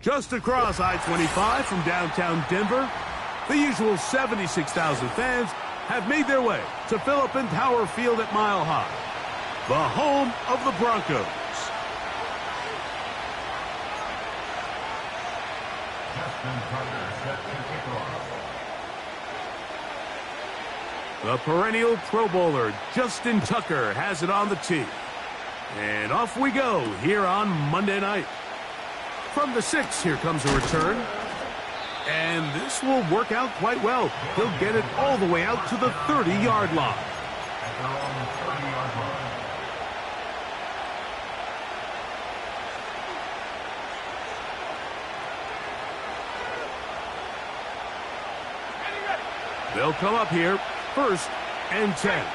Just across I-25 from downtown Denver, the usual 76,000 fans have made their way to Philip Tower Field at Mile High, the home of the Broncos. The perennial Pro Bowler, Justin Tucker, has it on the tee. And off we go here on Monday night. From the 6, here comes a return. And this will work out quite well. He'll get it all the way out to the 30-yard line. They'll come up here, 1st and 10.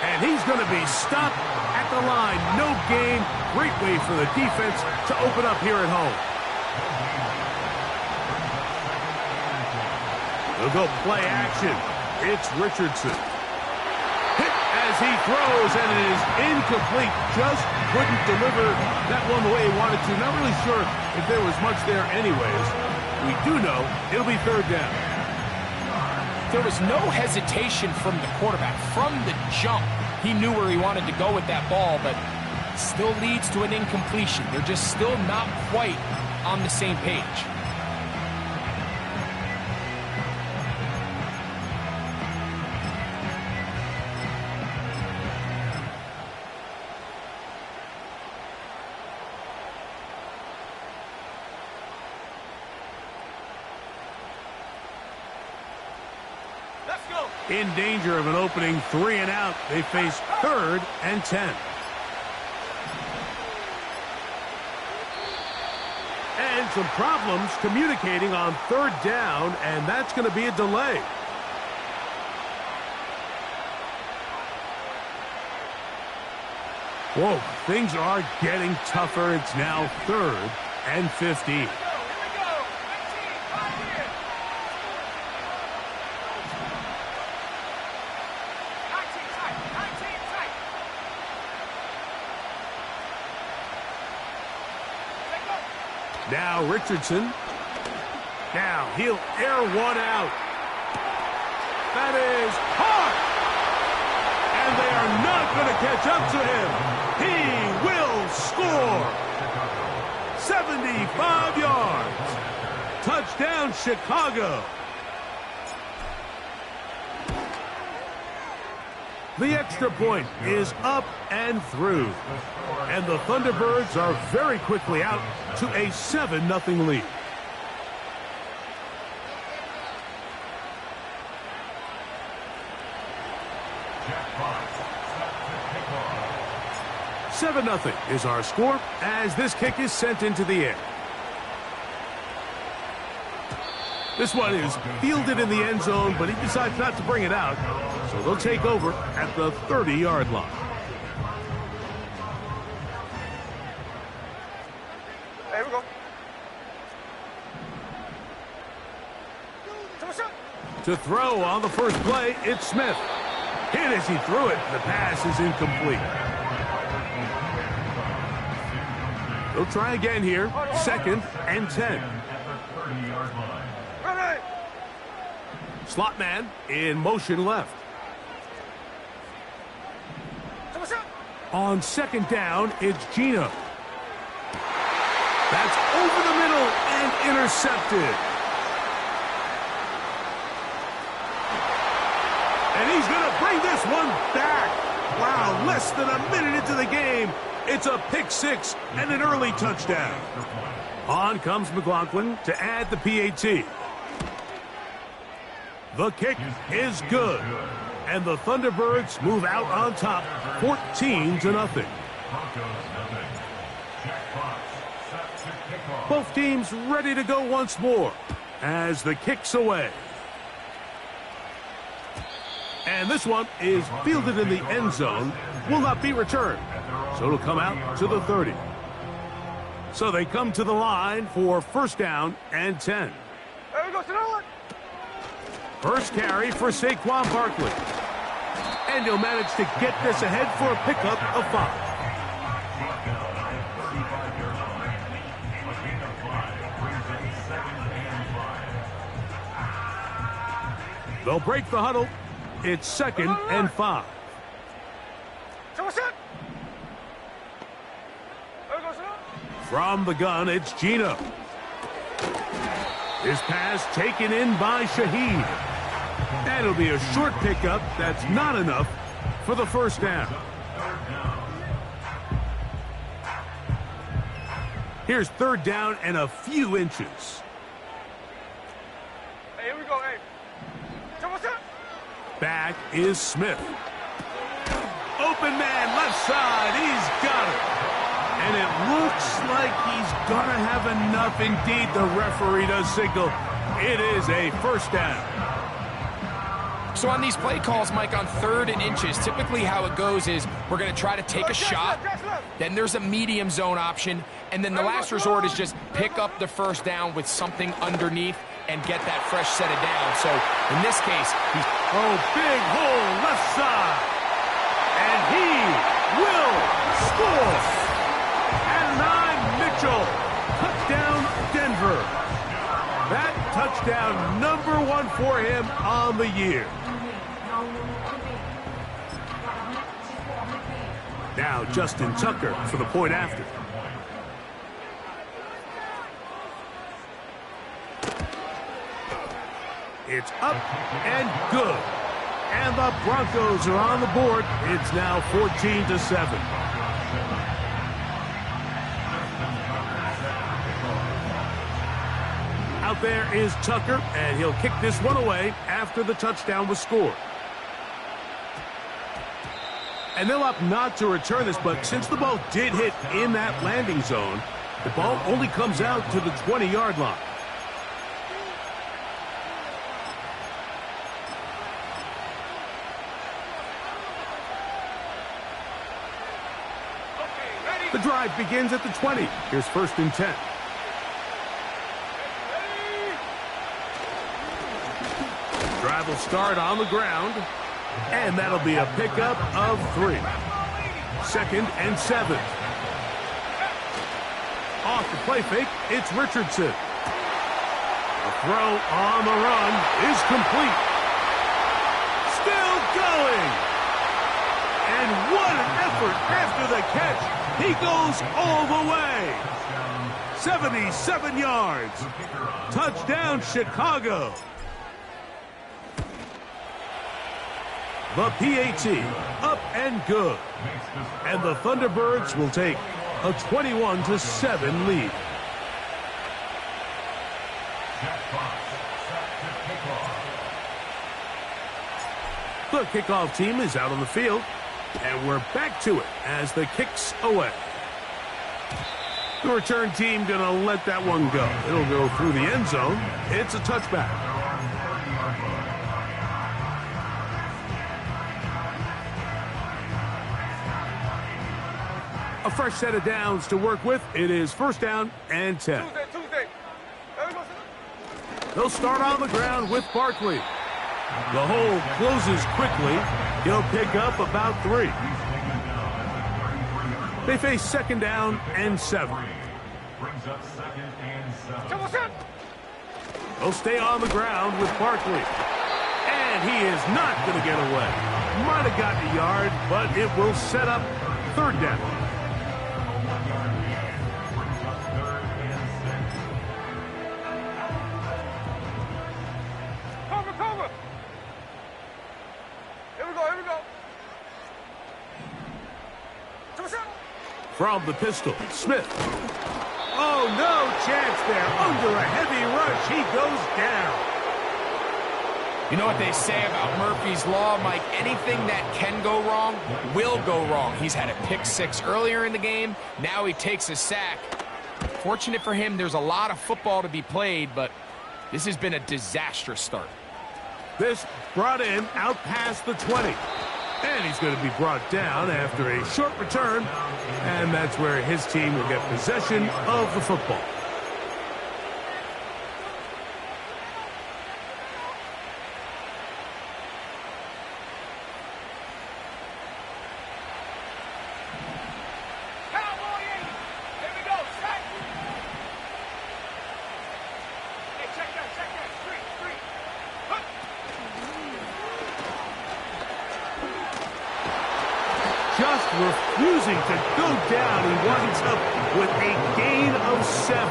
And he's going to be stopped at the line. No gain. Great way for the defense to open up here at home. They'll go play action. It's Richardson. Hit as he throws, and it is incomplete. Just couldn't deliver that one the way he wanted to. Not really sure if there was much there anyways. We do know it'll be 3rd down. There was no hesitation from the quarterback. From the jump, he knew where he wanted to go with that ball, but still leads to an incompletion. They're just still not quite on the same page. In danger of an opening 3 and out, they face 3rd and 10. And some problems communicating on 3rd down, and that's going to be a delay. Whoa, things are getting tougher. It's now 3rd and 15. Now Richardson. Now he'll air one out. That is hard. And they are not going to catch up to him. He will score. 75 yards. Touchdown, Chicago. The extra point is up and through. And the Thunderbirds are very quickly out to a 7-0 lead. Seven 0 is our score as this kick is sent into the air. This one is fielded in the end zone, but he decides not to bring it out. So they'll take over at the 30-yard line. There we go. To throw on the first play, it's Smith. Hit as he threw it. The pass is incomplete. They'll try again here. 2nd and 10. Slot man in motion left. On 2nd down, it's Gino. That's over the middle and intercepted. And he's going to bring this one back. Wow, less than a minute into the game. It's a pick 6 and an early touchdown. On comes McLaughlin to add the PAT. The kick is good. And the Thunderbirds move out on top 14-0. Both teams ready to go once more as the kick's away. And this one is fielded in the end zone, will not be returned. So it'll come out to the 30. So they come to the line for 1st down and 10. There we go, First carry for Saquon Barkley. And he'll manage to get this ahead for a pickup of 5. They'll break the huddle. It's 2nd and 5. From the gun, it's Gino. His pass taken in by Shaheed. And it'll be a short pickup. That's not enough for the 1st down. Here's 3rd down and a few inches. Hey, here we go, hey. Back is Smith. Open man, left side. He's got it. And it looks like he's going to have enough. Indeed, the referee does signal. It is a 1st down. So on these play calls, Mike, on 3rd and inches, typically how it goes is we're going to try to take a shot, then there's a medium zone option, and then the last resort is just pick up the 1st down with something underneath and get that fresh set of down. So in this case, he's... Oh, big hole left side. And he will score. And Mitchell. Touchdown, Denver. That touchdown number 1 for him on the year. Now Justin Tucker for the point after. It's up and good. And the Broncos are on the board. It's now 14-7. Out there is Tucker, and he'll kick this one away after the touchdown was scored. And they'll opt not to return this, but since the ball did hit in that landing zone, the ball only comes out to the 20-yard line. The drive begins at the 20. Here's 1st and 10. Drive will start on the ground, and that'll be a pickup of 3. 2nd and 7. Off the play fake, it's Richardson. The throw on the run is complete. Still going. And what an effort after the catch. He goes all the way. 77 yards. Touchdown, Chicago. The PAT, up and good. And the Thunderbirds will take a 21-7 lead. The kickoff team is out on the field, and we're back to it as the kick's away. The return team going to let that one go. It'll go through the end zone. It's a touchback. A fresh set of downs to work with. It is 1st down and 10. Tuesday. There we go. They'll start on the ground with Barkley. The hole closes quickly. He'll pick up about 3. They face 2nd down and 7. They'll stay on the ground with Barkley. And he is not going to get away. Might have gotten a yard, but it will set up 3rd down. Cover. Here we go. From the pistol, Smith. Oh, no chance there. Under a heavy rush, he goes down. You know what they say about Murphy's Law, Mike? Anything that can go wrong will go wrong. He's had a pick 6 earlier in the game. Now he takes a sack. Fortunate for him, there's a lot of football to be played, but this has been a disastrous start. This brought in out past the 20. And he's going to be brought down after a short return. And that's where his team will get possession of the football. Just refusing to go down. He winds up with a gain of 7.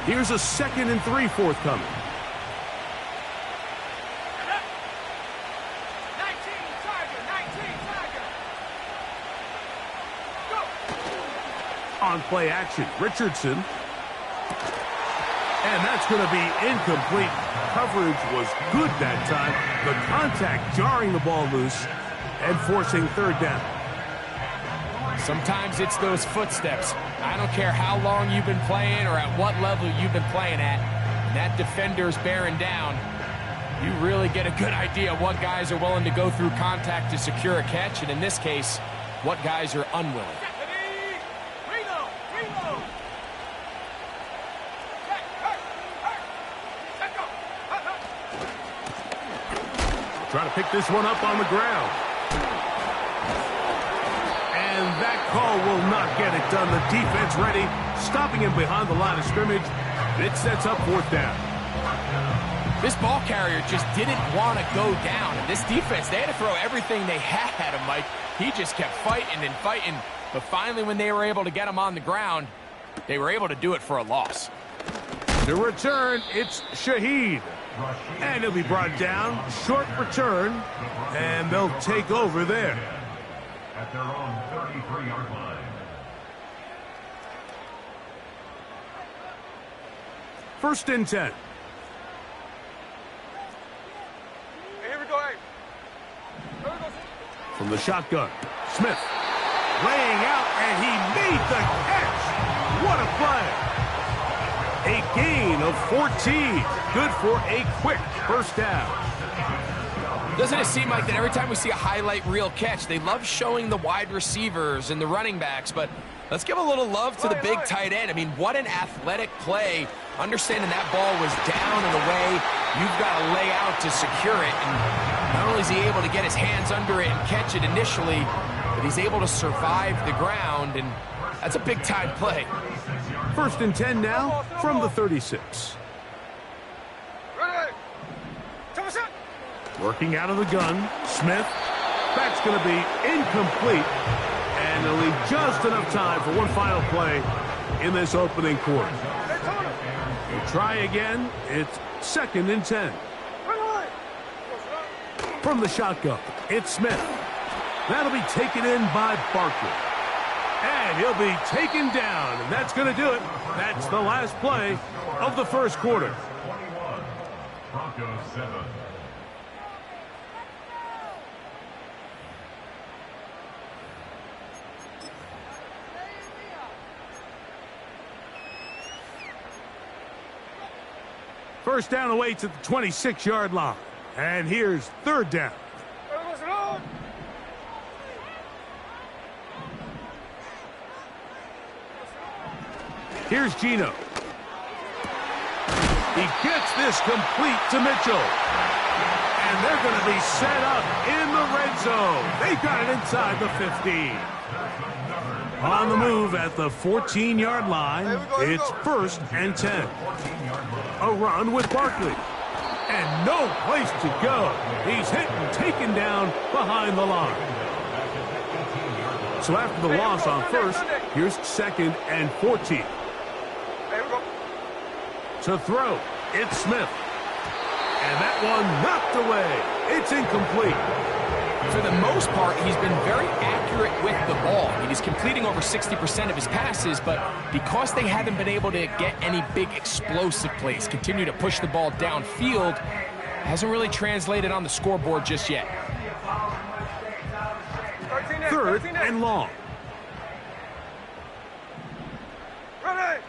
Here's a 2nd and 3 forthcoming. On play action, Richardson. And that's going to be incomplete. Coverage was good that time. The contact jarring the ball loose and forcing 3rd down. Sometimes it's those footsteps. I don't care how long you've been playing or at what level you've been playing at. When that defender's bearing down, you really get a good idea of what guys are willing to go through contact to secure a catch, and in this case, what guys are unwilling. Trying to pick this one up on the ground. And that call will not get it done. The defense ready, stopping him behind the line of scrimmage. It sets up 4th down. This ball carrier just didn't want to go down. And this defense, they had to throw everything they had at him, Mike. He just kept fighting and fighting. But finally, when they were able to get him on the ground, they were able to do it for a loss. To return, it's Shaheed. And he'll be brought down. Short return. And they'll take over there. At their own 33-yard line. First and 10. Hey, here we go, hey. Here we go. From the shotgun, Smith laying out, and he made the catch. What a play. A gain of 14. Good for a quick first down. Doesn't it seem like that every time we see a highlight reel catch, they love showing the wide receivers and the running backs, but let's give a little love to the big tight end. I mean, what an athletic play. Understanding that ball was down and away, you've got to lay out to secure it. And not only is he able to get his hands under it and catch it initially, but he's able to survive the ground, and that's a big-time play. First and 10 now from the 36. Ready. Working out of the gun, Smith. That's going to be incomplete. And they'll leave just enough time for one final play in this opening quarter. We'll try again. It's second and 10. From the shotgun, it's Smith. That'll be taken in by Barkley. And he'll be taken down, and that's going to do it. That's the last play of the first quarter. 21, Broncos 7. First down away to the 26-yard line. And here's third down. Here's Geno. He gets this complete to Mitchell. And they're going to be set up in the red zone. They've got it inside the 15. On the move at the 14-yard line, it's first and 10. A run with Barkley. And no place to go. He's hit and taken down behind the line. So after the loss on first, here's second and 14. To throw, it's Smith. And that one knocked away. It's incomplete. For the most part, he's been very accurate with the ball. I mean, he's completing over 60% of his passes, but because they haven't been able to get any big explosive plays, continue to push the ball downfield, hasn't really translated on the scoreboard just yet. Third and long. Ready.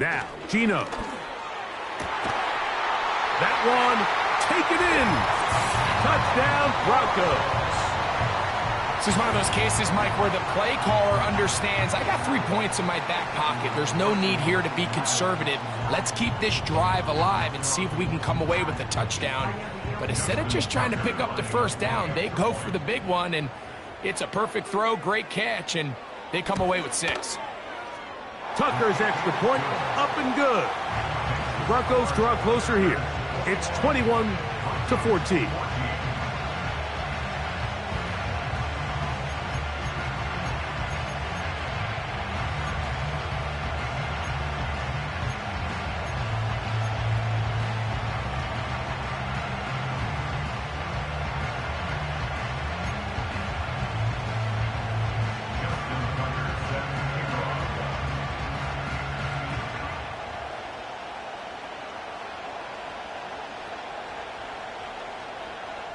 Now, Geno. That one, take it in. Touchdown, Broncos. This is one of those cases, Mike, where the play caller understands, I got 3 points in my back pocket. There's no need here to be conservative. Let's keep this drive alive and see if we can come away with a touchdown. But instead of just trying to pick up the first down, they go for the big one, and it's a perfect throw, great catch, and they come away with 6. Tucker's extra point, up and good. Broncos draw closer here. It's 21-14.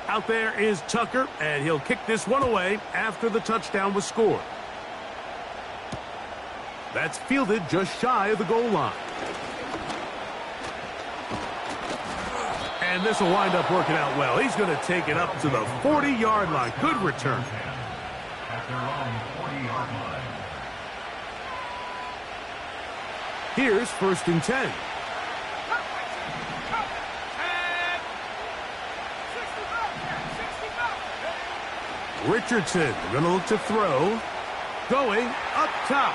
Out there is Tucker, and he'll kick this one away after the touchdown was scored. That's fielded just shy of the goal line. And this will wind up working out well. He's going to take it up to the 40-yard line. Good return. At their own 40-yard line. Here's first and 10. Richardson going to look to throw. Going up top.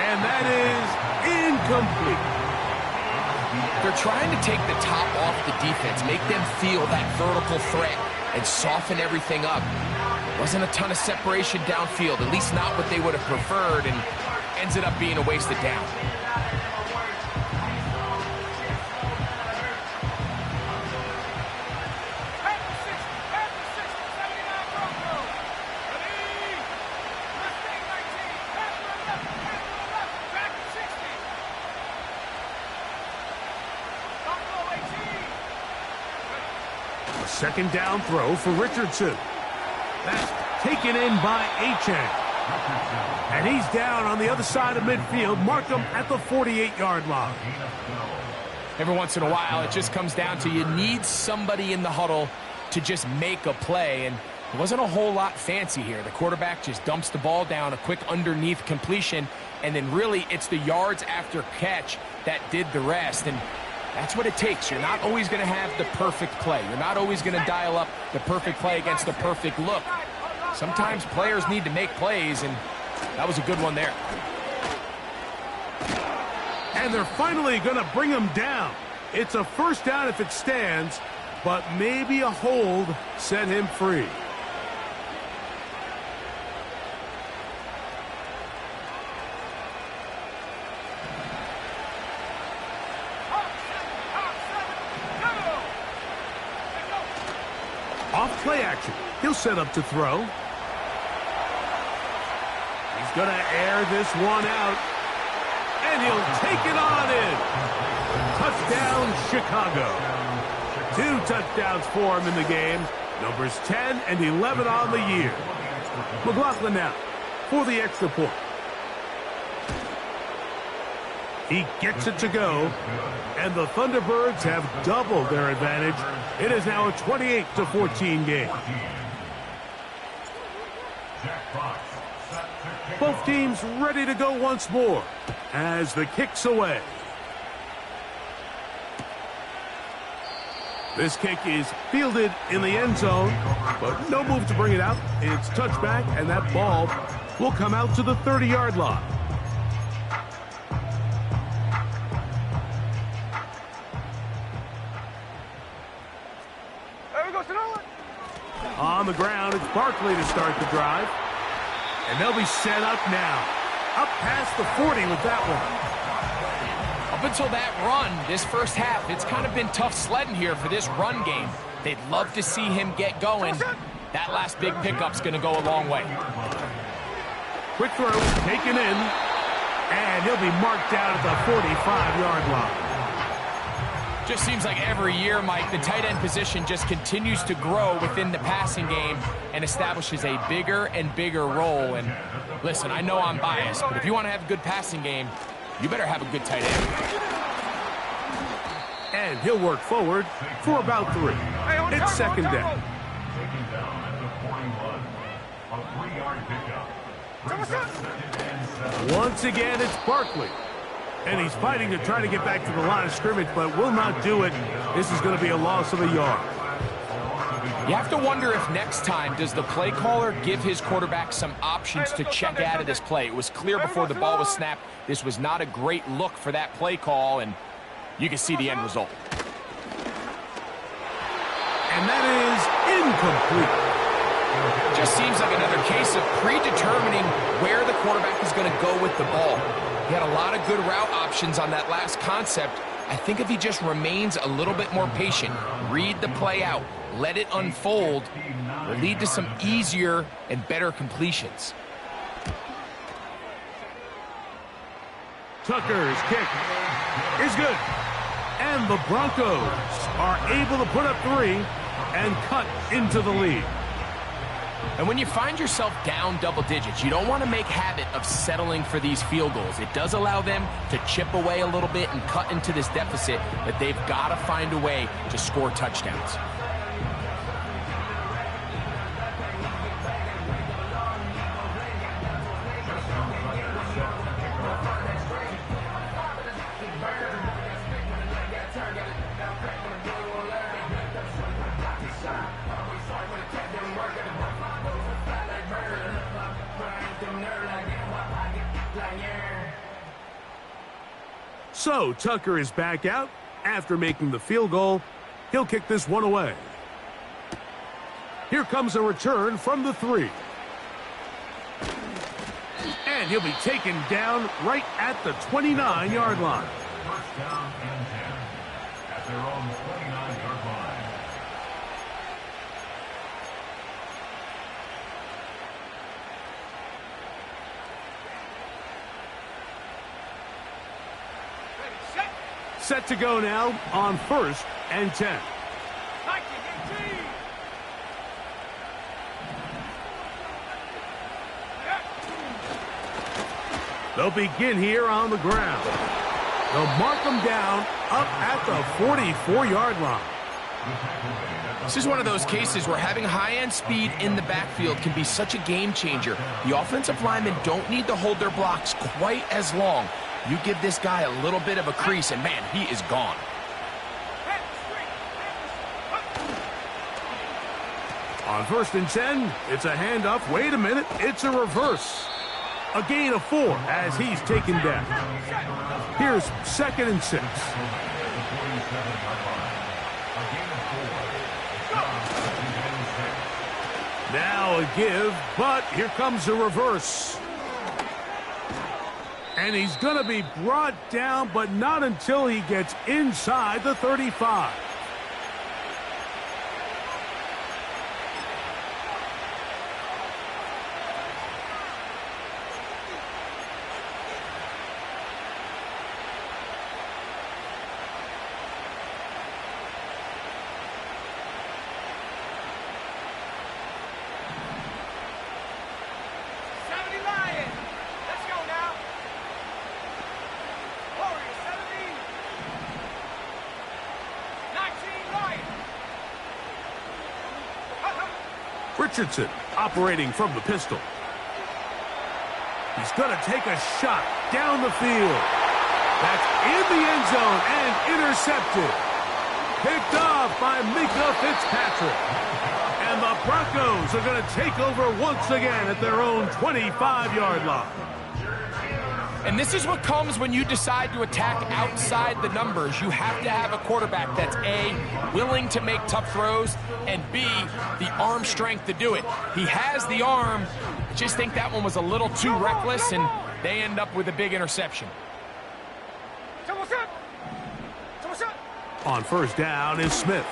And that is incomplete. They're trying to take the top off the defense, make them feel that vertical threat, and soften everything up. Wasn't a ton of separation downfield, at least not what they would have preferred, and ends it up being a wasted down. Second down throw for Richardson. That taken in by Achane. And he's down on the other side of midfield. Mark him at the 48-yard line. Every once in a while, it just comes down to you need somebody in the huddle to just make a play. And it wasn't a whole lot fancy here. The quarterback just dumps the ball down, a quick underneath completion, and then really it's the yards after catch that did the rest. And that's what it takes. You're not always going to have the perfect play. You're not always going to dial up the perfect play against the perfect look. Sometimes players need to make plays, and that was a good one there. And they're finally going to bring him down. It's a first down if it stands, but maybe a hold set him free. Off play action. He'll set up to throw. He's going to air this one out. And he'll take it on in. Touchdown, Chicago. 2 touchdowns for him in the game. Numbers 10 and 11 on the year. McLaughlin now for the extra point. He gets it to go. And the Thunderbirds have doubled their advantage. It is now a 28-14 game. Both teams ready to go once more as the kick's away. This kick is fielded in the end zone, but no move to bring it out. It's touchback, and that ball will come out to the 30-yard line. There we go, Sonoma. On the ground, it's Barkley to start the drive. And they'll be set up now. Up past the 40 with that one. Up until that run, this first half, it's kind of been tough sledding here for this run game. They'd love to see him get going. That last big pickup's going to go a long way. Quick throw, taken in. And he'll be marked down at the 45-yard line. Just seems like every year, Mike, the tight end position just continues to grow within the passing game and establishes a bigger and bigger role. And listen, I know I'm biased, but if you want to have a good passing game, you better have a good tight end. And he'll work forward for about 3. It's second down. Taken down at the 41. A 3-yard pickup. Once again, it's Barkley. And he's fighting to try to get back to the line of scrimmage, but will not do it. This is going to be a loss of a yard. You have to wonder if next time does the play caller give his quarterback some options to check out of this play. It was clear before the ball was snapped. This was not a great look for that play call, and you can see the end result. And that is incomplete. Just seems like another case of predetermining where the quarterback is going to go with the ball. He had a lot of good route options on that last concept. I think if he just remains a little bit more patient, read the play out, let it unfold, will lead to some easier and better completions. Tucker's kick is good. And the Broncos are able to put up 3 and cut into the lead. And when you find yourself down double digits, you don't want to make habit of settling for these field goals. It does allow them to chip away a little bit and cut into this deficit, but they've got to find a way to score touchdowns. So Tucker is back out after making the field goal. He'll kick this one away. Here comes a return from the 3. And he'll be taken down right at the 29-yard line. First down and 10 at their own 29-yard line. Set to go now on 1st and 10. They'll begin here on the ground. They'll mark them down up at the 44-yard line. This is one of those cases where having high-end speed in the backfield can be such a game changer. The offensive linemen don't need to hold their blocks quite as long. You give this guy a little bit of a crease, and man, he is gone. On 1st and 10, it's a handoff. Wait a minute, it's a reverse. A gain of 4 as he's taken down. Here's 2nd and 6. Now a give, but here comes a reverse. And he's going to be brought down, but not until he gets inside the 35. Richardson operating from the pistol. He's going to take a shot down the field. That's in the end zone and intercepted. Picked off by Mika Fitzpatrick. And the Broncos are going to take over once again at their own 25-yard line. And this is what comes when you decide to attack outside the numbers. You have to have a quarterback that's A, willing to make tough throws, and B, the arm strength to do it. He has the arm. I just think that one was a little too reckless, and they end up with a big interception. On 1st down is Smith.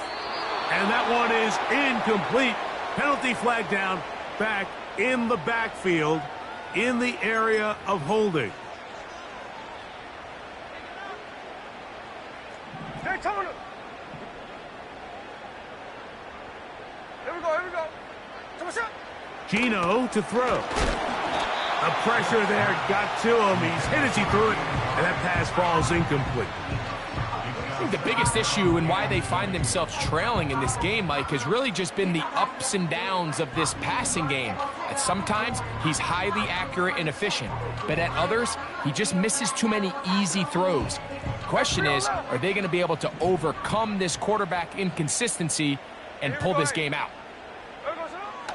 And that one is incomplete. Penalty flag down, back in the backfield, in the area of holding. Gino to throw. The pressure there got to him. He's hit as he threw it, and that pass falls incomplete. I think the biggest issue and why they find themselves trailing in this game, Mike, has really just been the ups and downs of this passing game. At sometimes, he's highly accurate and efficient, but at others, he just misses too many easy throws. The question is, are they going to be able to overcome this quarterback inconsistency and pull this game out?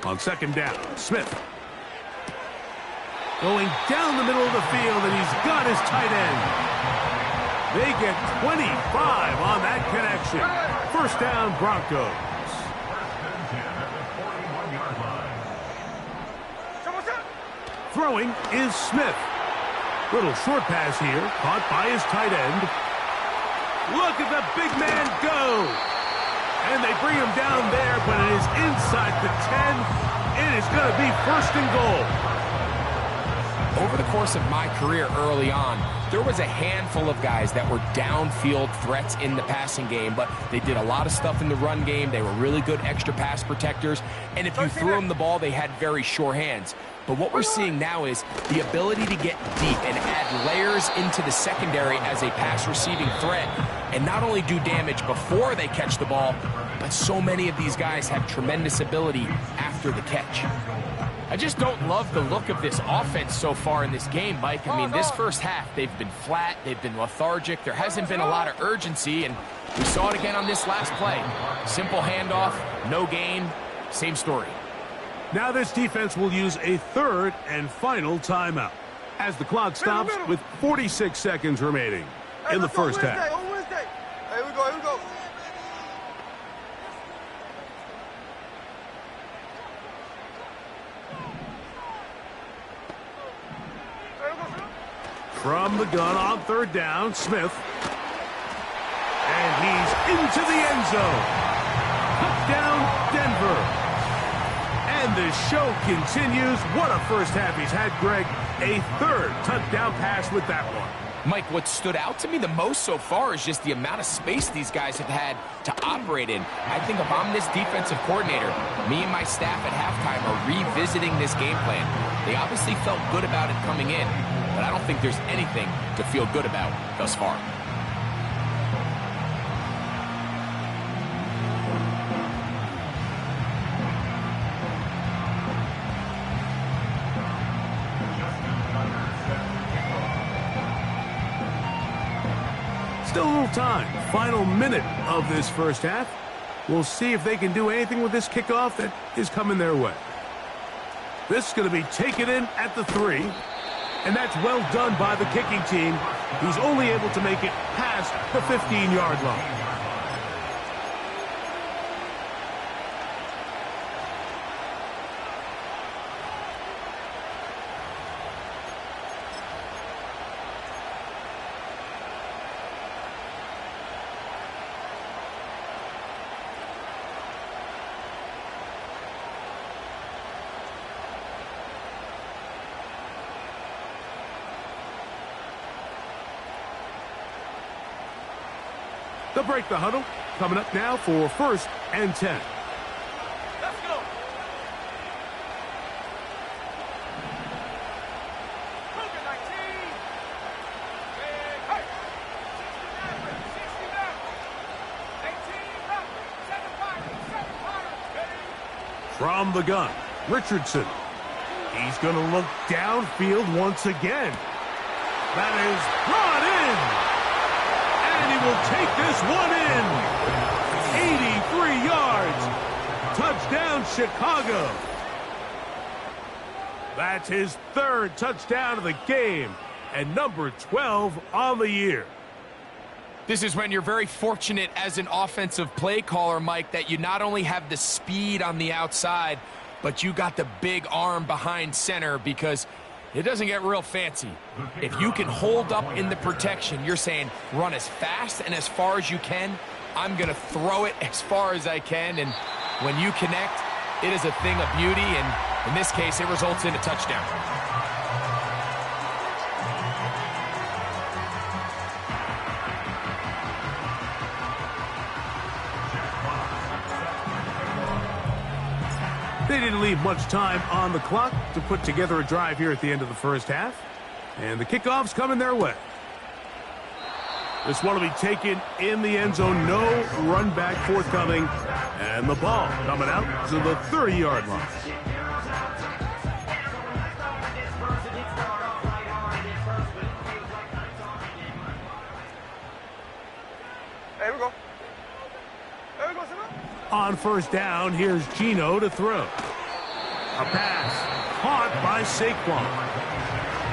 On 2nd down, Smith. Going down the middle of the field, and he's got his tight end. They get 25 on that connection. 1st down, Broncos. Throwing is Smith. Little short pass here, caught by his tight end. Look at the big man go. And they bring him down there, but it is inside the 10. It is going to be 1st and goal. Over the course of my career early on, there was a handful of guys that were downfield threats in the passing game, but they did a lot of stuff in the run game. They were really good extra pass protectors, and if you threw them the ball, they had very sure hands. But what we're seeing now is the ability to get deep and add layers into the secondary as a pass-receiving threat, and not only do damage before they catch the ball, but so many of these guys have tremendous ability after the catch. I just don't love the look of this offense so far in this game, Mike. I mean, this first half, they've been flat, they've been lethargic, there hasn't been a lot of urgency, and we saw it again on this last play. Simple handoff, no gain, same story. Now this defense will use a 3rd and final timeout as the clock stops with 46 seconds remaining in the first half. Here we go, here we go. From the gun on 3rd down, Smith. And he's into the end zone. Touchdown, Denver. And the show continues. What a first half he's had, Greg. A 3rd touchdown pass with that one. Mike, what stood out to me the most so far is just the amount of space these guys have had to operate in. I think if I'm this defensive coordinator, me and my staff at halftime are revisiting this game plan. They obviously felt good about it coming in, but I don't think there's anything to feel good about thus far. Still a little time. Final minute of this first half. We'll see if they can do anything with this kickoff that is coming their way. This is going to be taken in at the 3. And that's well done by the kicking team. He's only able to make it past the 15-yard line. They'll break the huddle. Coming up now for 1st and 10. Let's go. Hogan 19. Hey. 18. From the gun, Richardson. He's going to look downfield once again. That is brought in. And he will take this one in. 83 yards. Touchdown, Chicago. That's his 3rd touchdown of the game and number 12 on the year. This is when you're very fortunate as an offensive play caller, Mike, that you not only have the speed on the outside, but you got the big arm behind center, because it doesn't get real fancy. If you can hold up in the protection, you're saying run as fast and as far as you can. I'm going to throw it as far as I can. And when you connect, it is a thing of beauty. And in this case, it results in a touchdown. They didn't leave much time on the clock to put together a drive here at the end of the first half. And the kickoff's coming their way. This one will be taken in the end zone. No run back forthcoming. And the ball coming out to the 30-yard line. Hey, here we go. There we go, Simon. On 1st down, here's Gino to throw. A pass caught by Saquon.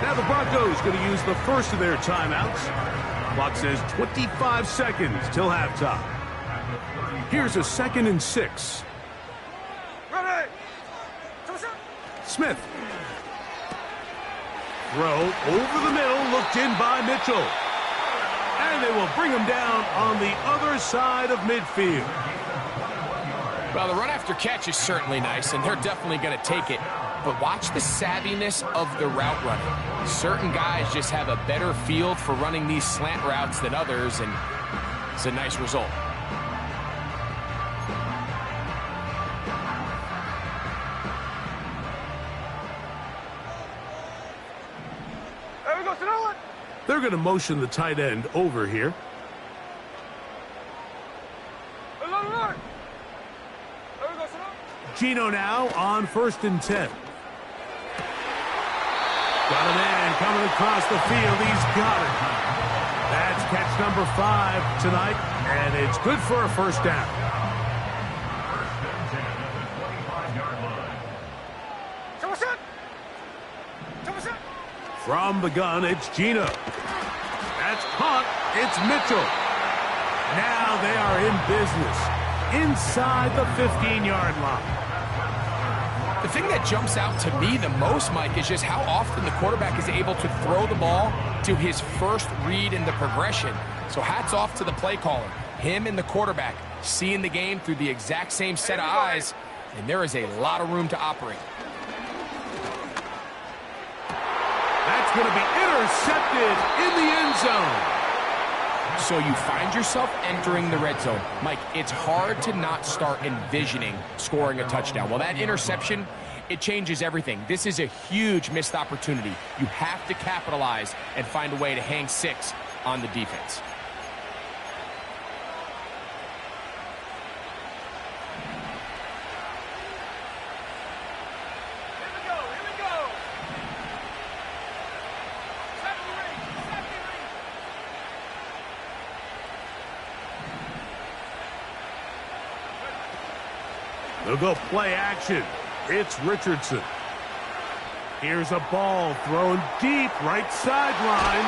Now the Broncos going to use the first of their timeouts. Clock says 25 seconds till halftime. Here's a 2nd and 6. Ready. Smith. Throw over the middle, looked in by Mitchell. And they will bring him down on the other side of midfield. Well, the run after catch is certainly nice, and they're definitely going to take it. But watch the savviness of the route running. Certain guys just have a better feel for running these slant routes than others, and it's a nice result. There we go, Simon. They're going to motion the tight end over here. Gino now on 1st and 10. Got a man coming across the field. He's got it. That's catch number 5 tonight, and it's good for a 1st down. From the gun, it's Gino. That's caught. It's Mitchell. Now they are in business inside the 15-yard line. The thing that jumps out to me the most, Mike, is just how often the quarterback is able to throw the ball to his first read in the progression. So hats off to the play caller. Him and the quarterback seeing the game through the exact same set of eyes, and there is a lot of room to operate. That's going to be Intercepted in the end zone. So you find yourself entering the red zone. Mike, it's hard to not start envisioning scoring a touchdown. Well, that interception, it changes everything. This is a huge missed opportunity. You have to capitalize and find a way to hang 6 on the defense. They'll go play action. It's Richardson. Here's a ball thrown deep right sideline.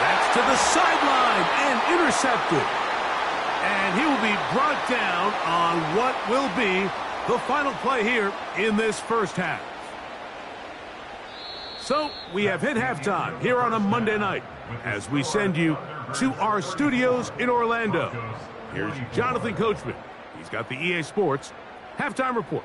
That's to the sideline and intercepted. And he will be brought down on what will be the final play here in this first half. So we have hit halftime here on a Monday night as we send you to our studios in Orlando. Here's Jonathan Coachman. He's got the EA Sports Halftime Report.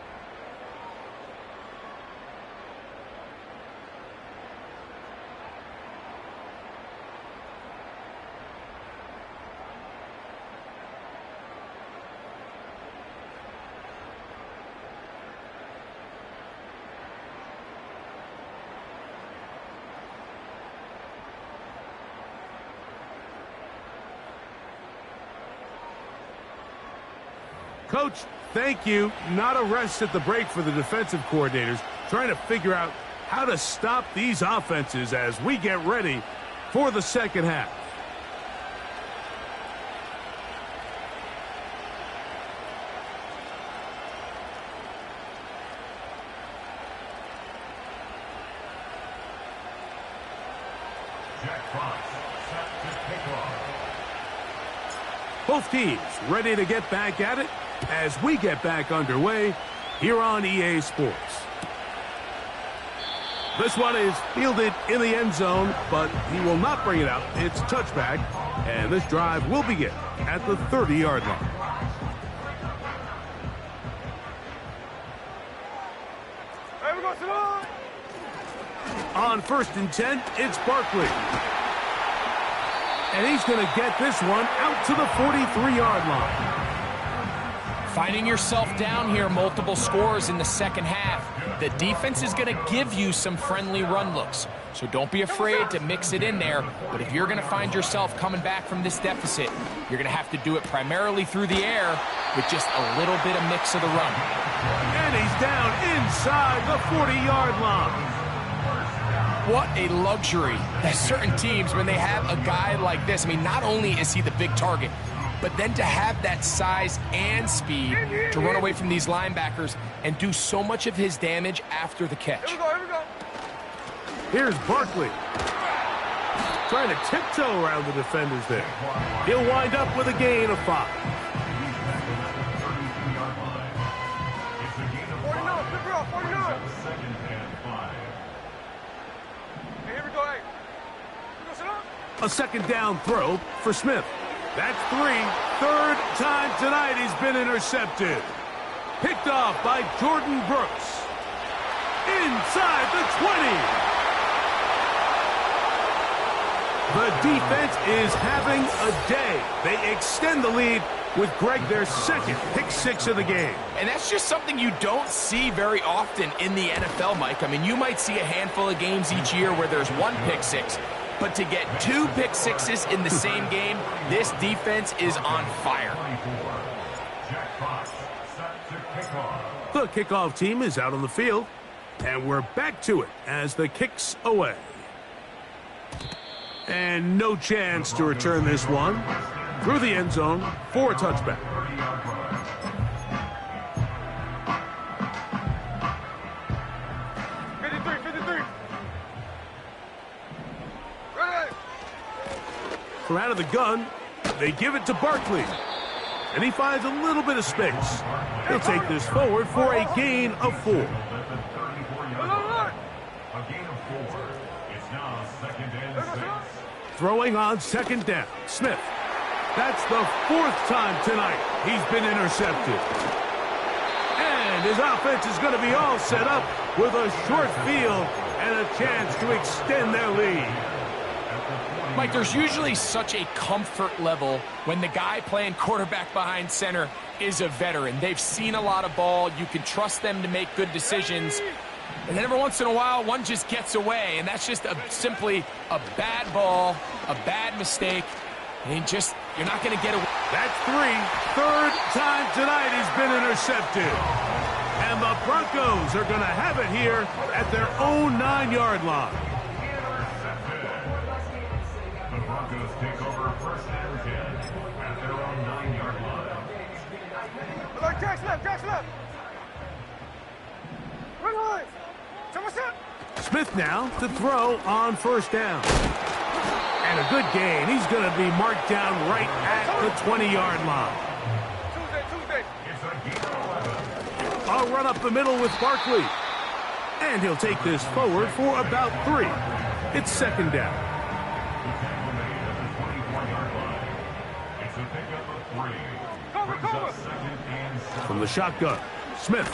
Coach, thank you. Not a rest at the break for the defensive coordinators, trying to figure out how to stop these offenses as we get ready for the second half. Both teams ready to get back at it as we get back underway here on EA Sports. This one is fielded in the end zone, but he will not bring it out. It's touchback, and this drive will begin at the 30-yard line. On 1st and 10, it's Barkley. And he's going to get this one out to the 43-yard line. Finding yourself down here, multiple scores in the second half. The defense is going to give you some friendly run looks. So don't be afraid to mix it in there. But if you're going to find yourself coming back from this deficit, you're going to have to do it primarily through the air with just a little bit of mix of the run. And he's down inside the 40-yard line. What a luxury that certain teams, when they have a guy like this, I mean, not only is he the big target, but then to have that size and speed to run away from these linebackers and do so much of his damage after the catch. Here we go. Here's Barkley. Trying to tiptoe around the defenders there. He'll wind up with a gain of 5. 49. Here we go. Hey. A second down throw for Smith. That's 3. Third time tonight he's been intercepted. Picked off by Jordan Brooks. Inside the 20. The defense is having a day. They extend the lead with Greg, their second pick 6 of the game. And that's just something you don't see very often in the NFL, Mike. I mean, you might see a handful of games each year where there's 1 pick 6. But to get 2 pick 6s in the same game, this defense is on fire. The kickoff team is out on the field, and we're back to it as the kick's away. And no chance to return this one through the end zone for a touchback. From out of the gun, they give it to Barkley. And he finds a little bit of space. He'll take this forward for a gain of 4. A gain of 4. It's now 2nd and 6. Throwing on 2nd down. Smith. That's the 4th time tonight he's been intercepted. And his offense is going to be all set up with a short field and a chance to extend their lead. Mike, there's usually such a comfort level when the guy playing quarterback behind center is a veteran. They've seen a lot of ball. You can trust them to make good decisions. And then every once in a while, one just gets away, and that's just simply a bad ball, a bad mistake, and you're not going to get away. That's three. Third time tonight he's been intercepted. And the Broncos are going to have it here at their own 9-yard line. The Broncos take over first and 10 at their own 9-yard line. Like Jack's left, Jack's left. Run high. Someone's up. Smith now to throw on first down. And a good gain. He's going to be marked down right at the 20-yard line. Tuesday. It's a gain of 11. I'll run up the middle with Barkley. And he'll take this forward for about 3. It's second down. Tackle made at the 24-yard line. It's a pickup of 3. Brings up second and 7. From the shotgun, Smith.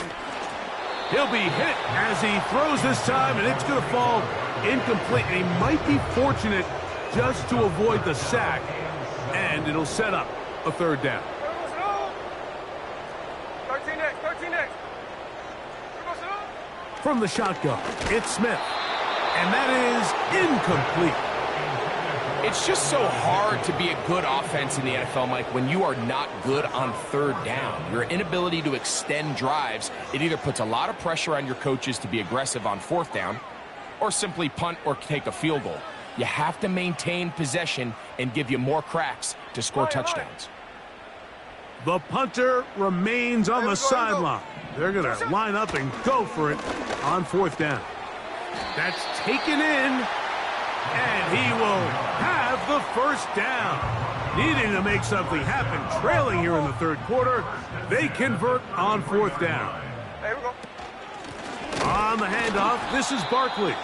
He'll be hit as he throws this time, and it's going to fall incomplete. And he might be fortunate just to avoid the sack, and it'll set up a third down. 13 next. From the shotgun, it's Smith, and that is incomplete. It's just so hard to be a good offense in the NFL, Mike, when you are not good on third down. Your inability to extend drives, it either puts a lot of pressure on your coaches to be aggressive on fourth down or simply punt or take a field goal. You have to maintain possession and give you more cracks to score touchdowns. The punter remains on the sideline. They're going to line up and go for it on fourth down. That's taken in. And he will have the first down. Needing to make something happen, trailing here in the third quarter, they convert on fourth down. There we go. On the handoff, this is Barkley.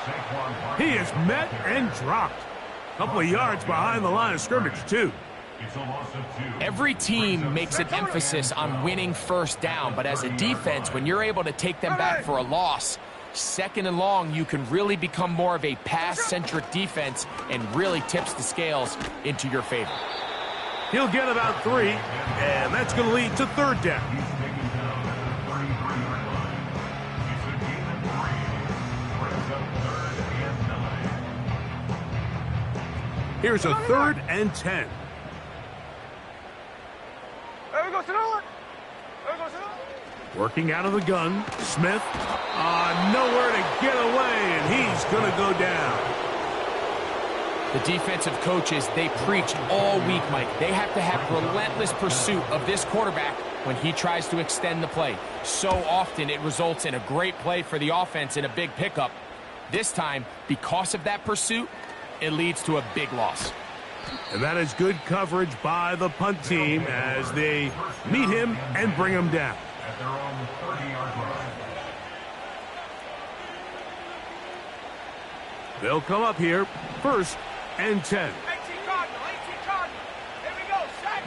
He is met and dropped. A couple of yards behind the line of scrimmage, too. It's a loss of 2. Every team makes an emphasis on winning first down, but as a defense, when you're able to take them back for a loss, second and long, you can really become more of a pass-centric defense and really tips the scales into your favor. He'll get about 3, and that's going to lead to third down. He's taken down at the 33-yard line. It's a gain of 3. Brings up third and 9. Here's a third and 10. There we go, sit on. Working out of the gun, Smith. Nowhere to get away, and he's going to go down. The defensive coaches, they preach all week, Mike. They have to have relentless pursuit of this quarterback when he tries to extend the play. So often it results in a great play for the offense and a big pickup. This time, because of that pursuit, it leads to a big loss. And that is good coverage by the punt team as they meet him and bring him down. At their own 30-yard line. They'll come up here, first and 10. 18 Cardinal. Here we go, set.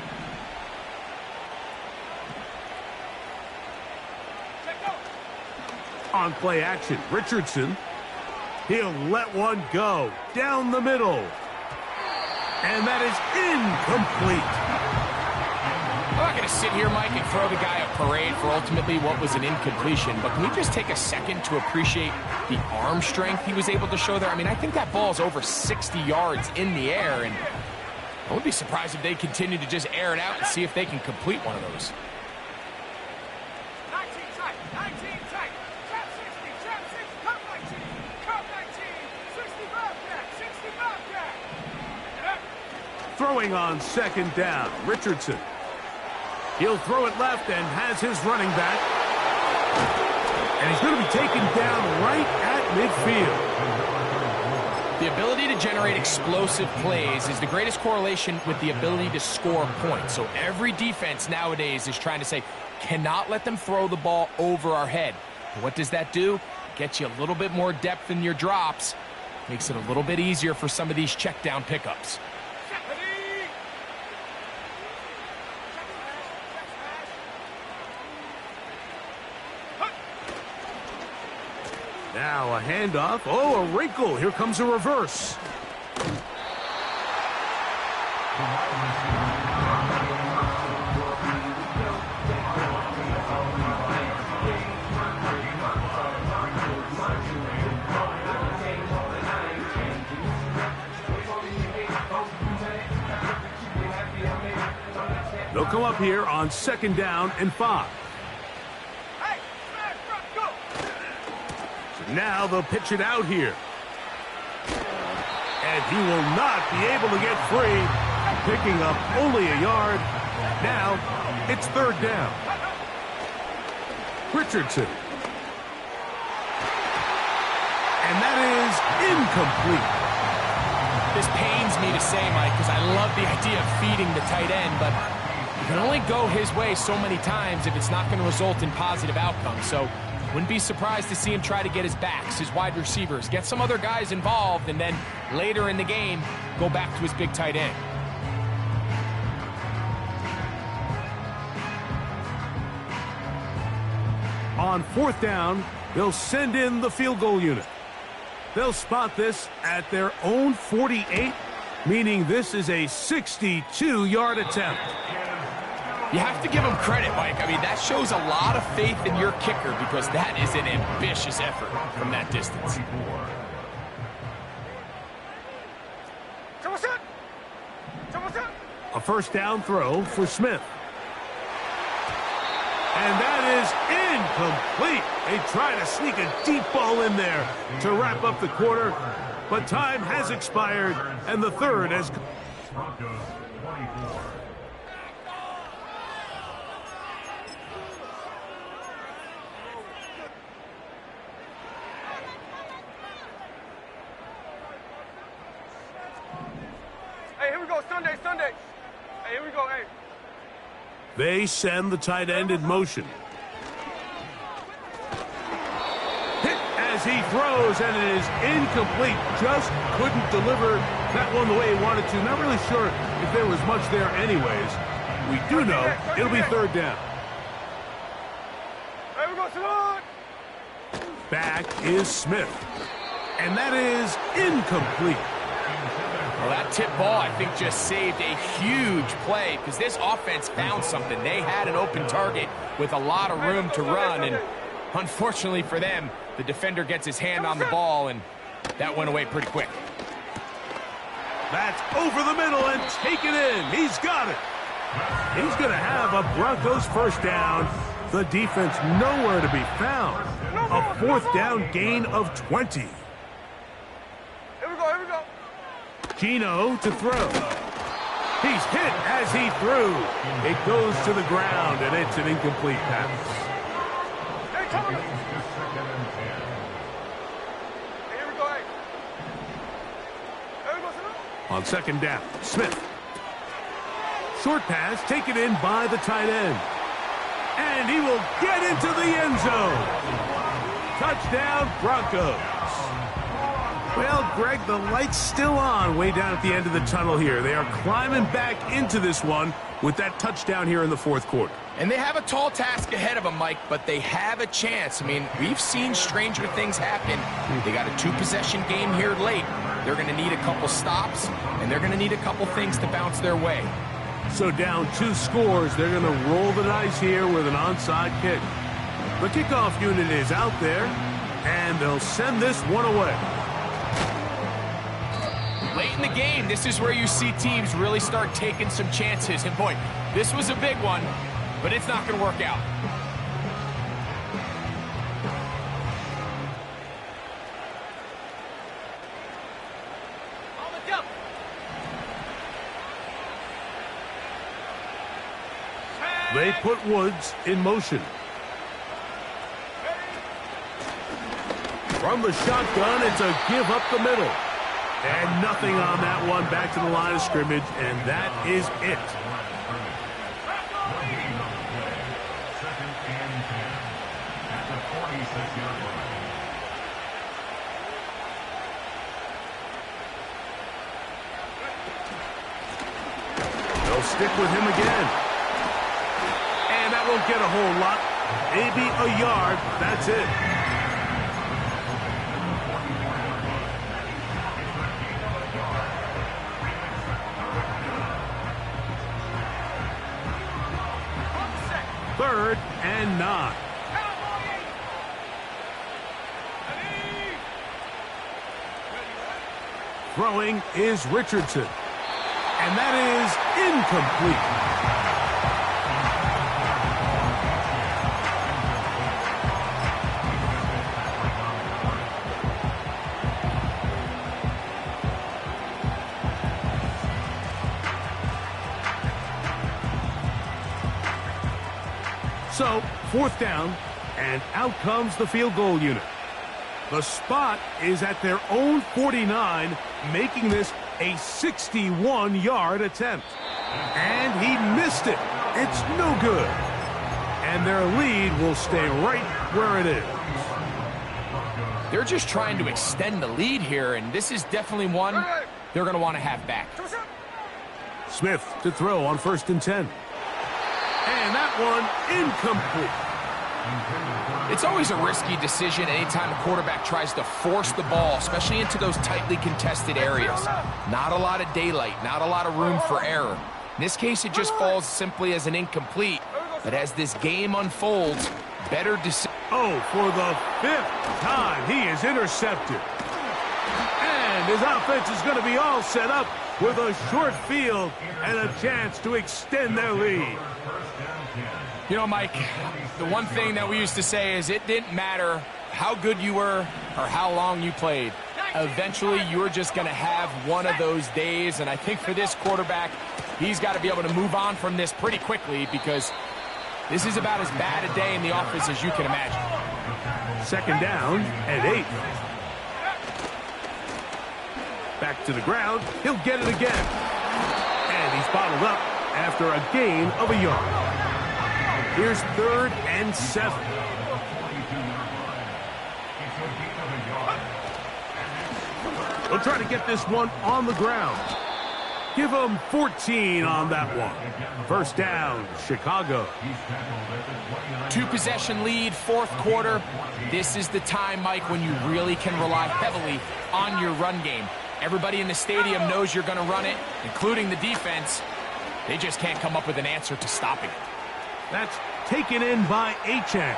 Check go. On play action, Richardson. He'll let one go down the middle. And that is incomplete. I'm not going to sit here, Mike, and throw the guy a parade for ultimately what was an incompletion, but can we just take a second to appreciate the arm strength he was able to show there? I mean, I think that ball's over 60 yards in the air, and I would be surprised if they continue to just air it out and see if they can complete one of those. 19 tight, trap 60, come 19, 65 back. Throwing on second down, Richardson. He'll throw it left and has his running back. And he's going to be taken down right at midfield. The ability to generate explosive plays is the greatest correlation with the ability to score points. So every defense nowadays is trying to say, cannot let them throw the ball over our head. And what does that do? Gets you a little bit more depth in your drops. Makes it a little bit easier for some of these check down pickups. Now a handoff. Oh, a wrinkle. Here comes a reverse. They'll come up here on 2nd down and 5. So now they'll pitch it out here. And he will not be able to get free, picking up only a yard. Now it's 3rd down. Richardson. And that is incomplete. This pains me to say, Mike, because I love the idea of feeding the tight end, but you can only go his way so many times if it's not going to result in positive outcomes. So wouldn't be surprised to see him try to get his backs, his wide receivers, get some other guys involved, and then later in the game, go back to his big tight end. On 4th down, they'll send in the field goal unit. They'll spot this at their own 48, meaning this is a 62-yard attempt. You have to give him credit, Mike. I mean, that shows a lot of faith in your kicker because that is an ambitious effort from that distance. A 1st down throw for Smith. And that is incomplete. They try to sneak a deep ball in there to wrap up the quarter, but time has expired, and the 3rd has come. Hey, here we go, Sunday. Hey, here we go, hey. They send the tight end in motion. Hit as he throws, and it is incomplete. Just couldn't deliver that one the way he wanted to. Not really sure if there was much there anyways. We do know it'll be 3rd down. Hey, we go, Salon. Back is Smith. And that is incomplete. Well, that tip ball, I think, just saved a huge play because this offense found something. They had an open target with a lot of room to run, and unfortunately for them, the defender gets his hand on the ball, and that went away pretty quick. That's over the middle and taken in. He's got it. He's going to have a Broncos 1st down. The defense nowhere to be found. A 4th down gain of 20. Here we go. Gino to throw. He's hit as he threw. It goes to the ground, and it's an incomplete pass. Hey, Tony. Hey, here we go, hey. Here we go, Salon. On 2nd down, Smith. Short pass taken in by the tight end. And he will get into the end zone. Touchdown, Broncos. Well, Greg, the light's still on way down at the end of the tunnel here. They are climbing back into this one with that touchdown here in the 4th quarter. And they have a tall task ahead of them, Mike, but they have a chance. I mean, we've seen stranger things happen. They got a 2-possession game here late. They're going to need a couple stops, and they're going to need a couple things to bounce their way. So down 2 scores, they're going to roll the dice here with an onside kick. The kickoff unit is out there, and they'll send this one away. Late in the game, this is where you see teams really start taking some chances. And boy, this was a big one, but it's not going to work out. They put Woods in motion. From the shotgun, it's a give up the middle. And nothing on that one. Back to the line of scrimmage, and that is it. 2nd and 10 at the 46-yard line. They'll stick with him again. And that won't get a whole lot. Maybe a yard. That's it. and 9. Throwing is Richardson. And that is incomplete. So, 4th down, and out comes the field goal unit. The spot is at their own 49, making this a 61-yard attempt. And he missed it. It's no good. And their lead will stay right where it is. They're just trying to extend the lead here, and this is definitely one they're going to want to have back. Smith to throw on 1st and 10. And that one incomplete. It's always a risky decision anytime a quarterback tries to force the ball, especially into those tightly contested areas. Not a lot of daylight, not a lot of room for error. In this case, it just falls simply as an incomplete. But as this game unfolds, better decision. Oh, for the 5th time, he is intercepted. And his offense is going to be all set up with a short field and a chance to extend their lead. You know, Mike, the one thing that we used to say is it didn't matter how good you were or how long you played. Eventually, you were just going to have one of those days, and I think for this quarterback, he's got to be able to move on from this pretty quickly because this is about as bad a day in the office as you can imagine. 2nd down and 8. Back to the ground. He'll get it again. And he's bottled up after a gain of a yard. Here's 3rd and 7. They'll try to get this one on the ground. Give them 14 on that one. 1st down, Chicago. 2-possession lead, 4th quarter. This is the time, Mike, when you really can rely heavily on your run game. Everybody in the stadium knows you're going to run it, including the defense. They just can't come up with an answer to stopping it. That's taken in by Achane.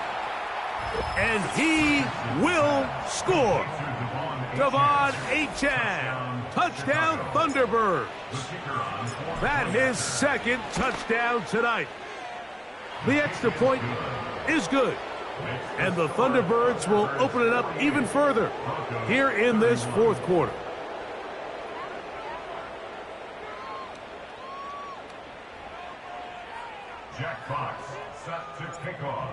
And he will score. Devon Achane. Touchdown Thunderbirds. That his 2nd touchdown tonight. The extra point is good. And the Thunderbirds will open it up even further here in this 4th quarter. Jack Fox set to kick off.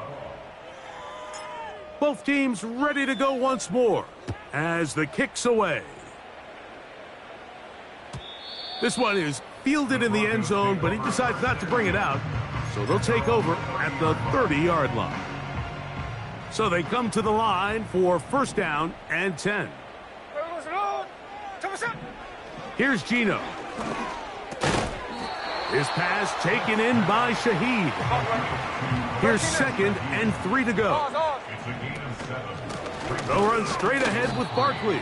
Both teams ready to go once more as the kick's away. This one is fielded in the end zone, but he decides not to bring it out, so they'll take over at the 30-yard line. So they come to the line for 1st down and 10. Here's Gino. His pass taken in by Shaheed. Here's 2nd and 3 to go. They'll run straight ahead with Barkley.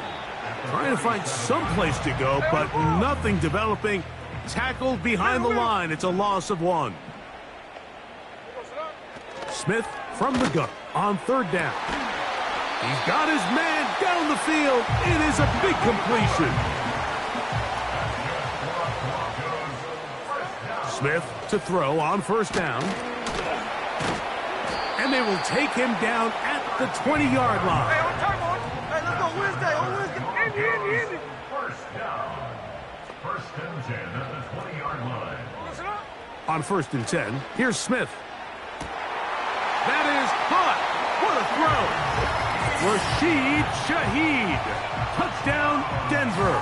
Trying to find some place to go, but nothing developing. Tackled behind the line. It's a loss of 1. Smith from the gun on 3rd down. He's got his man down the field. It is a big completion. Smith to throw on 1st down. And they will take him down at the 20-yard line. Hey, on time, on. Hey, let's go Wednesday. On Wednesday. Indy. 1st down. 1st and 10 at the 20-yard line. Listen up. On 1st and 10, here's Smith. That is caught. What a throw. Rashid Shaheed. Touchdown, Denver.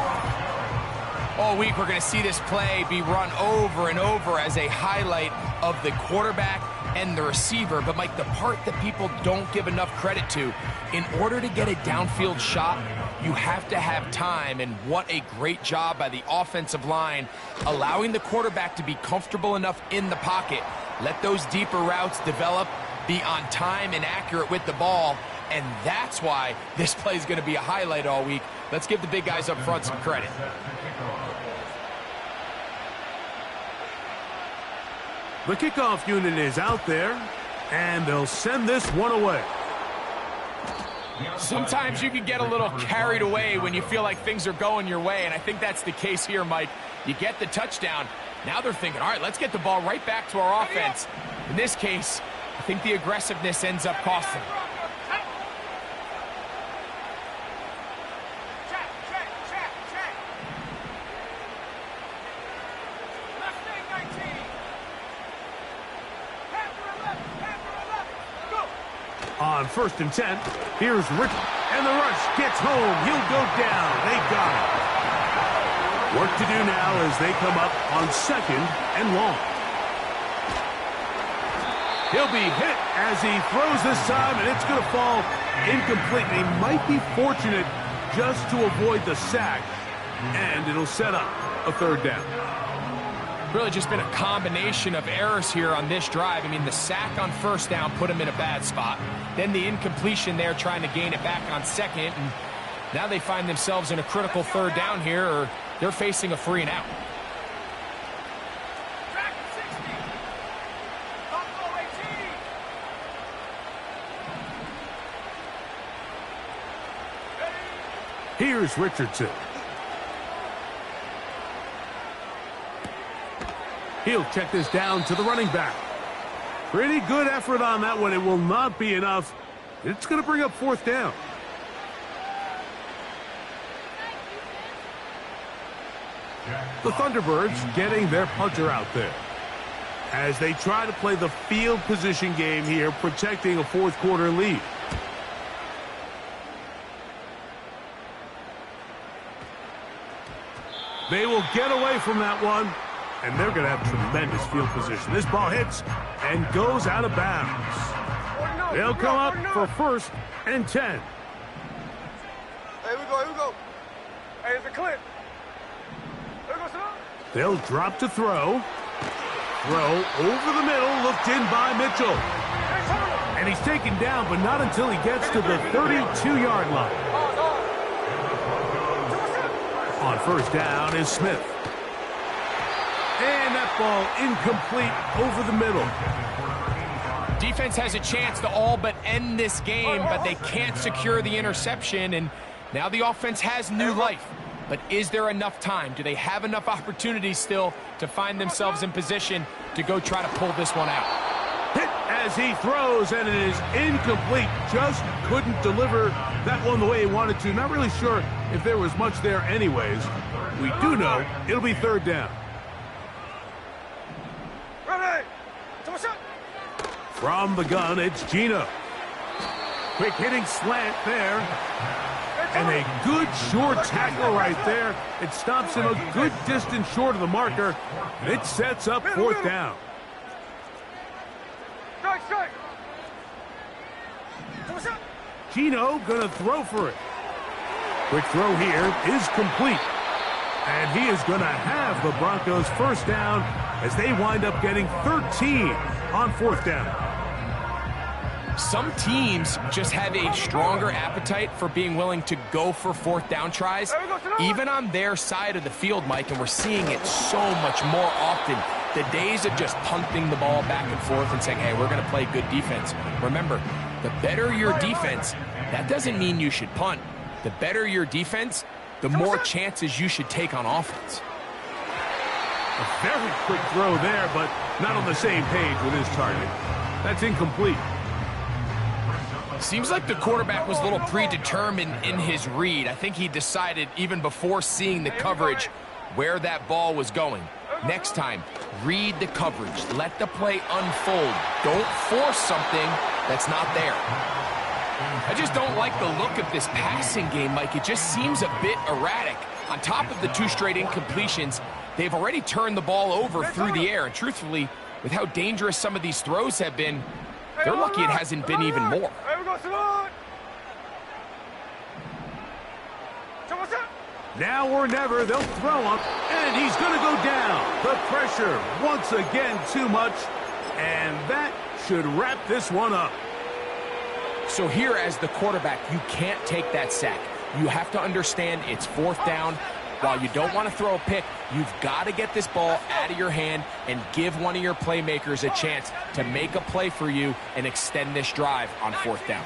All week, we're going to see this play be run over and over as a highlight of the quarterback and the receiver. But, Mike, the part that people don't give enough credit to, in order to get a downfield shot, you have to have time. And what a great job by the offensive line, allowing the quarterback to be comfortable enough in the pocket. Let those deeper routes develop, be on time and accurate with the ball. And that's why this play is going to be a highlight all week. Let's give the big guys up front some credit. The kickoff unit is out there, And they'll send this one away. Sometimes you can get a little carried away when you feel like things are going your way, and I think that's the case here, Mike. You get the touchdown. Now they're thinking, all right, let's get the ball right back to our offense. In this case, I think the aggressiveness ends up costing them. On 1st and 10, here's Rick, and the rush gets home. He'll go down. They got it. Work to do now as they come up on 2nd and long. He'll be hit as he throws this time, and it's going to fall incomplete. He might be fortunate just to avoid the sack, and it'll set up a 3rd down. Really just been a combination of errors here on this drive. I mean, the sack on 1st down put him in a bad spot. Then the incompletion there trying to gain it back on 2nd. And now they find themselves in a critical 3rd down here, or they're facing a 3 and out. Here's Richardson. He'll check this down to the running back. Pretty good effort on that one. It will not be enough. It's going to bring up 4th down. The Thunderbirds getting their punter out there as they try to play the field position game here, protecting a 4th quarter lead. They will get away from that one, and they're going to have tremendous field position. This ball hits and goes out of bounds. They'll come up for 1st and 10. Here we go. Hey, it's a clip. There goes it. They'll drop to throw. Throw over the middle, looked in by Mitchell. And he's taken down, but not until he gets to the 32-yard line. On 1st down is Smith. And that ball incomplete over the middle. Defense has a chance to all but end this game, but they can't secure the interception, and now the offense has new life. But is there enough time? Do they have enough opportunities still to find themselves in position to go try to pull this one out? Hit as he throws, and it is incomplete. Just couldn't deliver that one the way he wanted to. Not really sure if there was much there anyways. We do know it'll be 3rd down. From the gun, it's Gino. Quick hitting slant there. And a good short tackle right there. It stops him a good distance short of the marker. And it sets up 4th down. Gino gonna throw for it. Quick throw here is complete. And he is gonna have the Broncos 1st down as they wind up getting 13 on 4th down. Some teams just have a stronger appetite for being willing to go for 4th down tries, even on their side of the field, Mike, and we're seeing it so much more often. The days of just punting the ball back and forth and saying, hey, we're going to play good defense. Remember, the better your defense, that doesn't mean you should punt. The better your defense, the more chances you should take on offense. A very quick throw there, but not on the same page with his target. That's incomplete. Seems like the quarterback was a little predetermined in his read. I think he decided even before seeing the coverage where that ball was going. Next time, read the coverage. Let the play unfold. Don't force something that's not there. I just don't like the look of this passing game, Mike. It just seems a bit erratic. On top of the 2 straight incompletions, they've already turned the ball over through the air. And truthfully, with how dangerous some of these throws have been, they're lucky it hasn't been even more. Now or never, they'll throw him, and he's going to go down. The pressure, once again, too much, and that should wrap this one up. So here, as the quarterback, you can't take that sack. You have to understand it's 4th down. while you don't want to throw a pick, you've got to get this ball out of your hand and give one of your playmakers a chance to make a play for you and extend this drive on 4th down.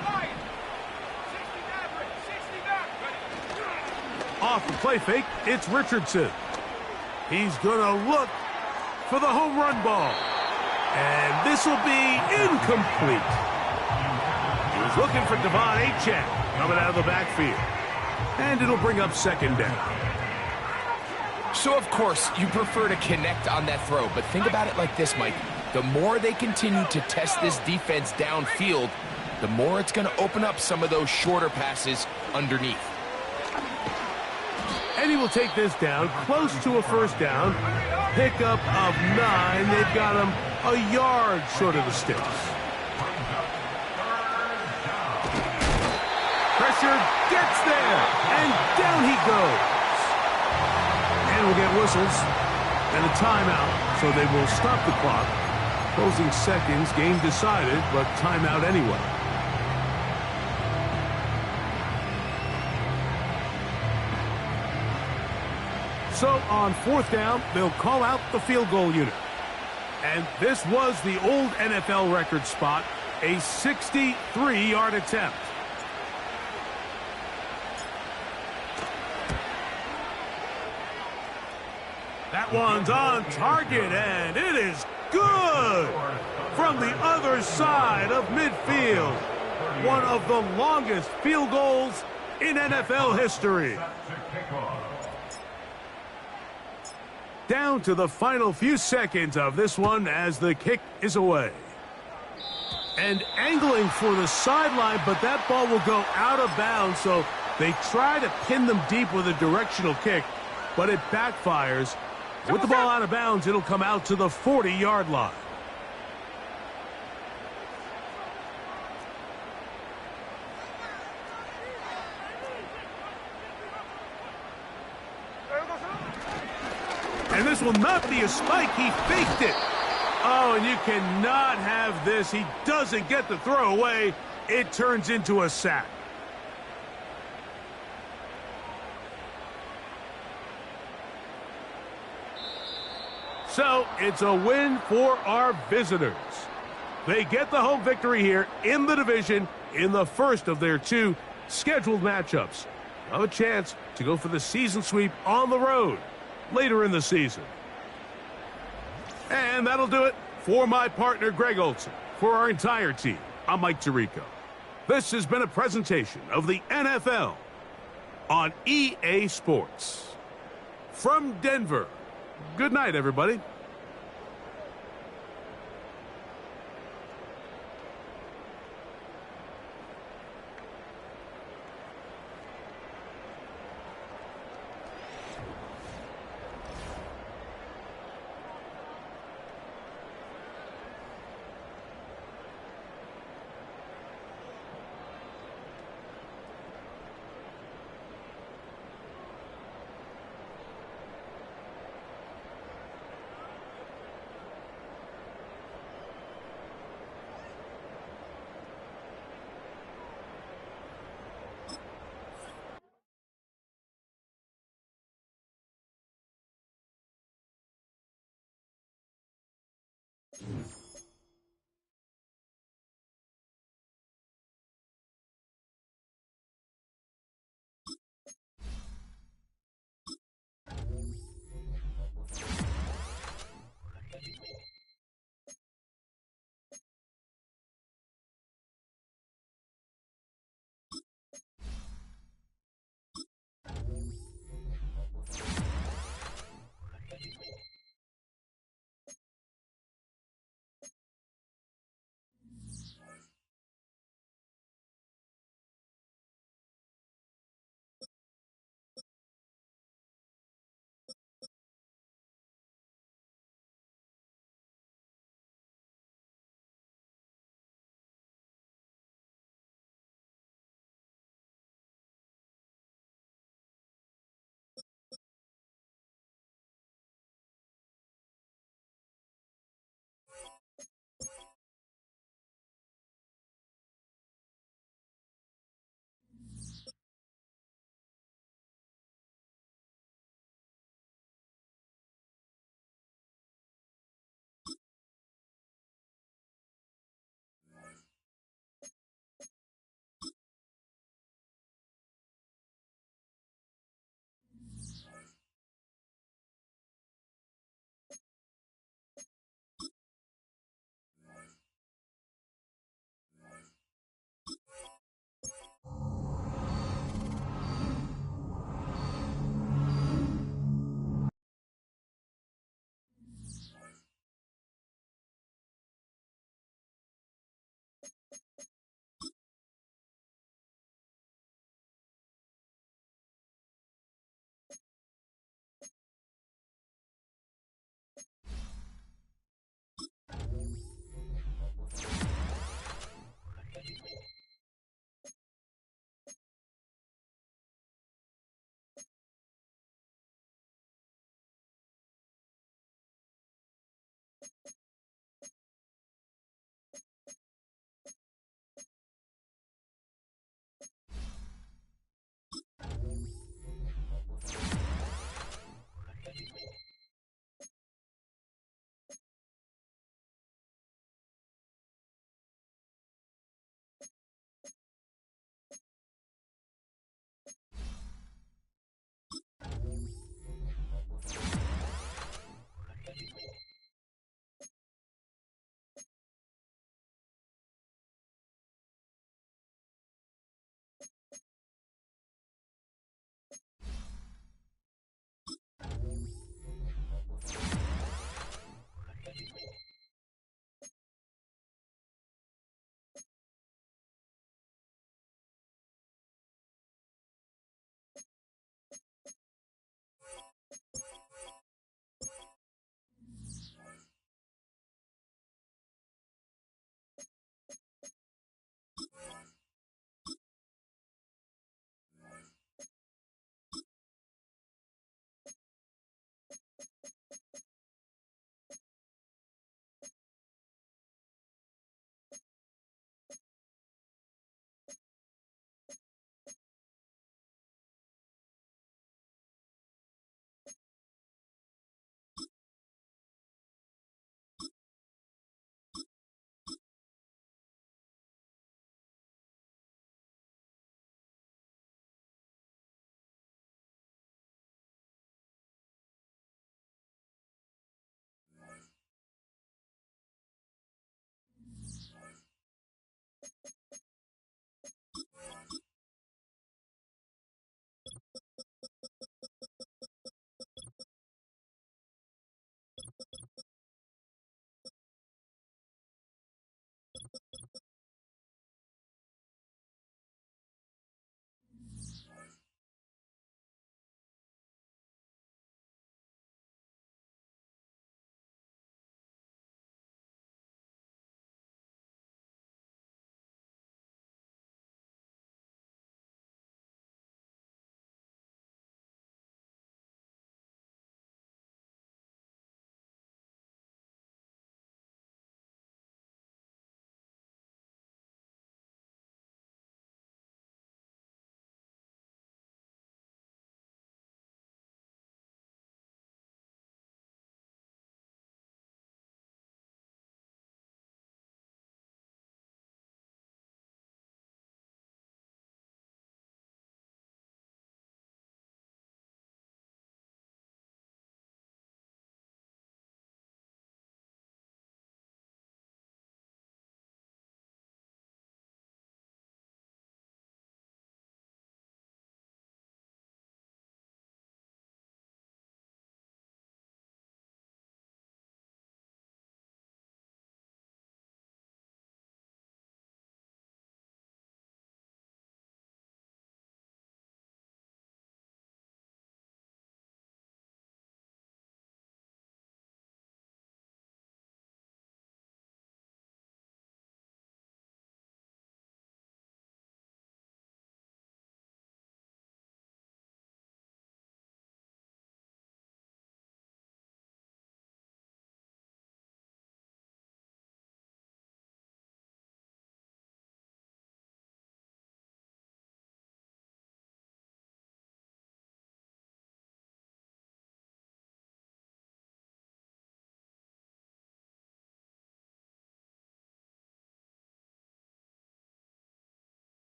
Off the play fake, it's Richardson. He's going to look for the home run ball. And this will be incomplete. He was looking for Devon Achane coming out of the backfield. And it'll bring up 2nd down. So, of course, you prefer to connect on that throw, but think about it like this, Mike. The more they continue to test this defense downfield, the more it's going to open up some of those shorter passes underneath. And he will take this down close to a 1st down. Pickup of 9. They've got him a yard short of the sticks. Pressure gets there, and down he goes. And we'll get whistles and a timeout, so they will stop the clock. Closing seconds, game decided, but timeout anyway. So on 4th down, they'll call out the field goal unit. And this was the old NFL record spot, a 63-yard attempt. That one's on target, and it is good from the other side of midfield. One of the longest field goals in NFL history. Down to the final few seconds of this one as the kick is away. And angling for the sideline, but that ball will go out of bounds, so they try to pin them deep with a directional kick, but it backfires. With the ball out of bounds, it'll come out to the 40-yard line. And this will not be a spike. He faked it. Oh, and you cannot have this. He doesn't get the throw away. It turns into a sack. So it's a win for our visitors. They get the home victory here in the division in the first of their 2 scheduled matchups. Have a chance to go for the season sweep on the road later in the season. And that'll do it for my partner Greg Olson. For our entire team, I'm Mike Tirico. This has been a presentation of the NFL on EA Sports. From Denver, good night, everybody.